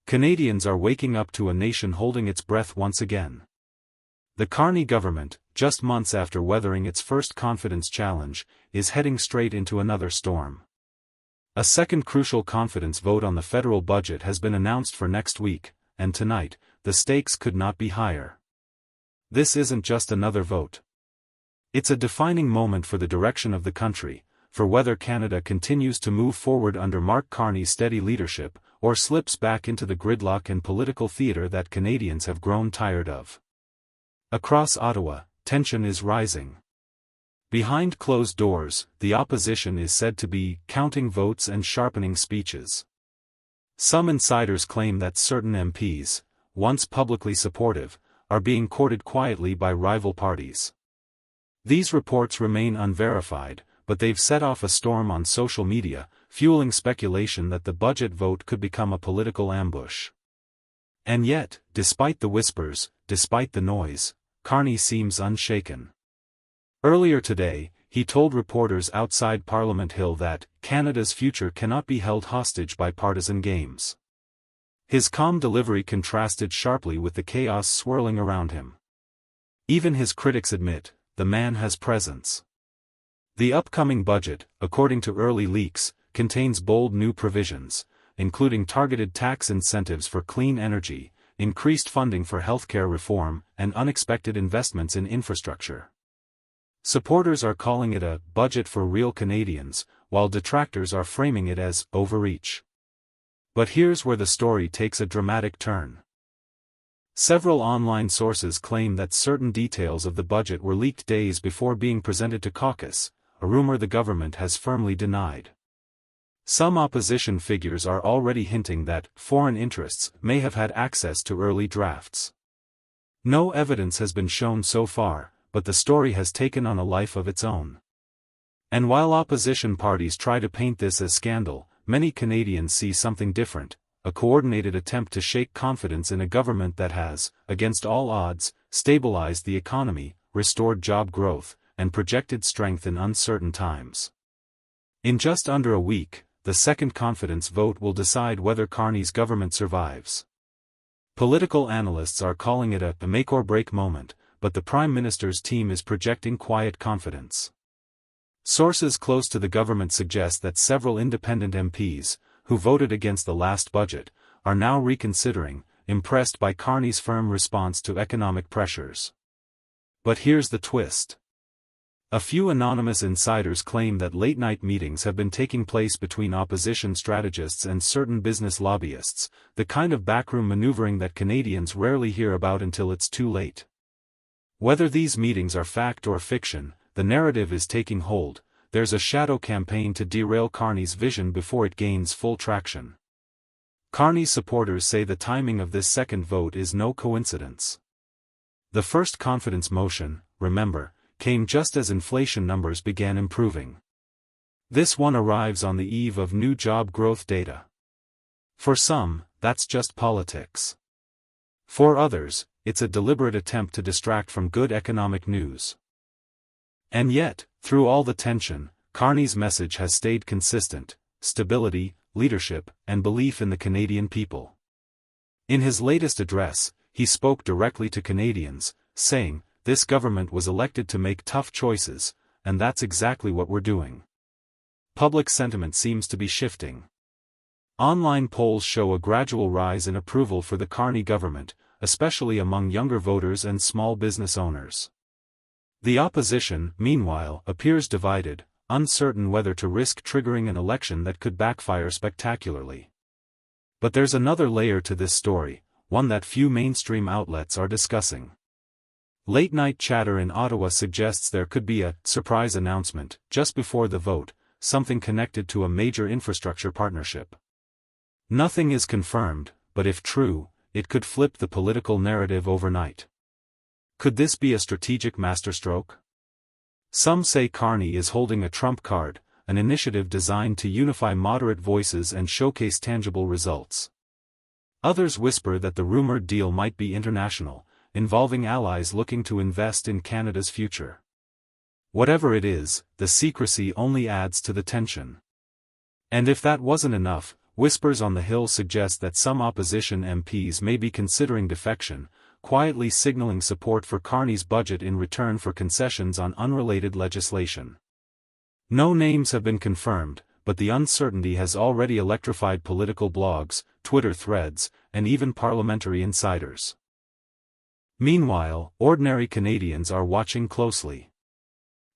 Canadians are waking up to a nation holding its breath once again. The Carney government, just months after weathering its first confidence challenge, is heading straight into another storm. A second crucial confidence vote on the federal budget has been announced for next week, and tonight, the stakes could not be higher. This isn't just another vote. It's a defining moment for the direction of the country, for whether Canada continues to move forward under Mark Carney's steady leadership, or slips back into the gridlock and political theatre that Canadians have grown tired of. Across Ottawa, tension is rising. Behind closed doors, the opposition is said to be counting votes and sharpening speeches. Some insiders claim that certain MPs, once publicly supportive, are being courted quietly by rival parties. These reports remain unverified, but they've set off a storm on social media, fueling speculation that the budget vote could become a political ambush. And yet, despite the whispers, despite the noise, Carney seems unshaken. Earlier today, he told reporters outside Parliament Hill that Canada's future cannot be held hostage by partisan games. His calm delivery contrasted sharply with the chaos swirling around him. Even his critics admit, the man has presence. The upcoming budget, according to early leaks, contains bold new provisions, including targeted tax incentives for clean energy, increased funding for healthcare reform, and unexpected investments in infrastructure. Supporters are calling it a budget for real Canadians, while detractors are framing it as overreach. But here's where the story takes a dramatic turn. Several online sources claim that certain details of the budget were leaked days before being presented to caucus, a rumor the government has firmly denied. Some opposition figures are already hinting that foreign interests may have had access to early drafts. No evidence has been shown so far, but the story has taken on a life of its own. And while opposition parties try to paint this as scandal, many Canadians see something different, a coordinated attempt to shake confidence in a government that has, against all odds, stabilized the economy, restored job growth, and projected strength in uncertain times. In just under a week, the second confidence vote will decide whether Carney's government survives. Political analysts are calling it a make-or-break moment, but the Prime Minister's team is projecting quiet confidence. Sources close to the government suggest that several independent MPs, who voted against the last budget, are now reconsidering, impressed by Carney's firm response to economic pressures. But here's the twist. A few anonymous insiders claim that late-night meetings have been taking place between opposition strategists and certain business lobbyists, the kind of backroom maneuvering that Canadians rarely hear about until it's too late. Whether these meetings are fact or fiction, the narrative is taking hold. There's a shadow campaign to derail Carney's vision before it gains full traction. Carney's supporters say the timing of this second vote is no coincidence. The first confidence motion, remember, came just as inflation numbers began improving. This one arrives on the eve of new job growth data. For some, that's just politics. For others, it's a deliberate attempt to distract from good economic news. And yet, through all the tension, Carney's message has stayed consistent: stability, leadership, and belief in the Canadian people. In his latest address, he spoke directly to Canadians, saying, "This government was elected to make tough choices, and that's exactly what we're doing." Public sentiment seems to be shifting. Online polls show a gradual rise in approval for the Carney government, especially among younger voters and small business owners. The opposition, meanwhile, appears divided, uncertain whether to risk triggering an election that could backfire spectacularly. But there's another layer to this story, one that few mainstream outlets are discussing. Late-night chatter in Ottawa suggests there could be a surprise announcement just before the vote, something connected to a major infrastructure partnership. Nothing is confirmed, but if true, it could flip the political narrative overnight. Could this be a strategic masterstroke? Some say Carney is holding a trump card, an initiative designed to unify moderate voices and showcase tangible results. Others whisper that the rumored deal might be international, involving allies looking to invest in Canada's future. Whatever it is, the secrecy only adds to the tension. And if that wasn't enough, Whispers on the Hill suggest that some opposition MPs may be considering defection, quietly signaling support for Carney's budget in return for concessions on unrelated legislation. No names have been confirmed, but the uncertainty has already electrified political blogs, Twitter threads, and even parliamentary insiders. Meanwhile, ordinary Canadians are watching closely.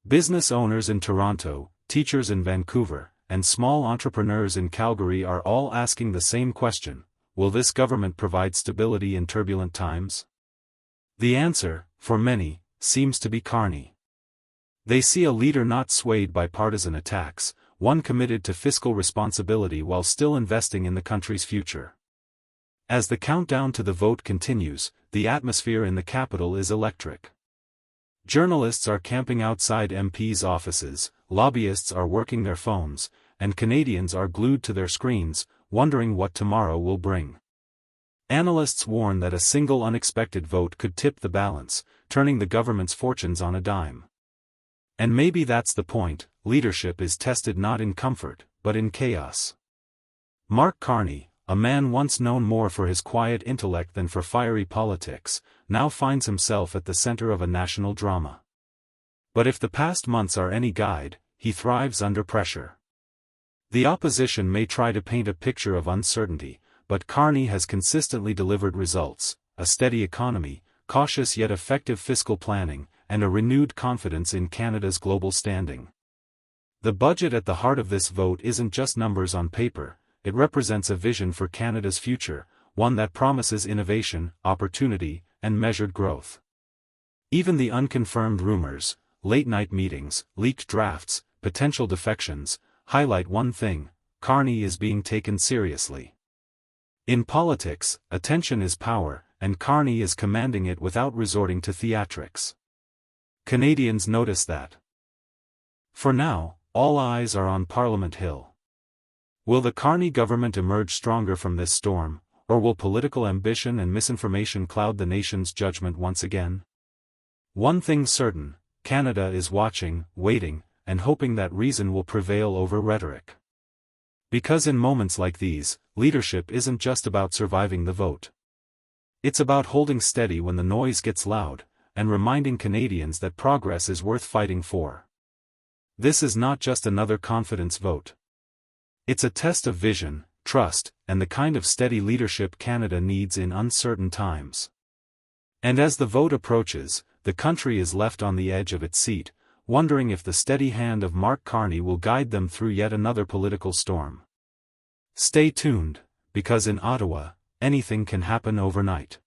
Business owners in Toronto, teachers in Vancouver, and small entrepreneurs in Calgary are all asking the same question: will this government provide stability in turbulent times? The answer, for many, seems to be Carney. They see a leader not swayed by partisan attacks, one committed to fiscal responsibility while still investing in the country's future. As the countdown to the vote continues, the atmosphere in the capital is electric. Journalists are camping outside MPs' offices, lobbyists are working their phones, and Canadians are glued to their screens, wondering what tomorrow will bring. Analysts warn that a single unexpected vote could tip the balance, turning the government's fortunes on a dime. And maybe that's the point: leadership is tested not in comfort, but in chaos. Mark Carney, a man once known more for his quiet intellect than for fiery politics, now finds himself at the center of a national drama. But if the past months are any guide, he thrives under pressure. The opposition may try to paint a picture of uncertainty, but Carney has consistently delivered results: a steady economy, cautious yet effective fiscal planning, and a renewed confidence in Canada's global standing. The budget at the heart of this vote isn't just numbers on paper, it represents a vision for Canada's future, one that promises innovation, opportunity, and measured growth. Even the unconfirmed rumors, late-night meetings, leaked drafts, potential defections, highlight one thing: Carney is being taken seriously. In politics, attention is power, and Carney is commanding it without resorting to theatrics. Canadians notice that. For now, all eyes are on Parliament Hill. Will the Carney government emerge stronger from this storm, or will political ambition and misinformation cloud the nation's judgment once again? One thing's certain: Canada is watching, waiting, and hoping that reason will prevail over rhetoric. Because in moments like these, leadership isn't just about surviving the vote. It's about holding steady when the noise gets loud, and reminding Canadians that progress is worth fighting for. This is not just another confidence vote. It's a test of vision, trust, and the kind of steady leadership Canada needs in uncertain times. And as the vote approaches, the country is left on the edge of its seat, wondering if the steady hand of Mark Carney will guide them through yet another political storm. Stay tuned, because in Ottawa, anything can happen overnight.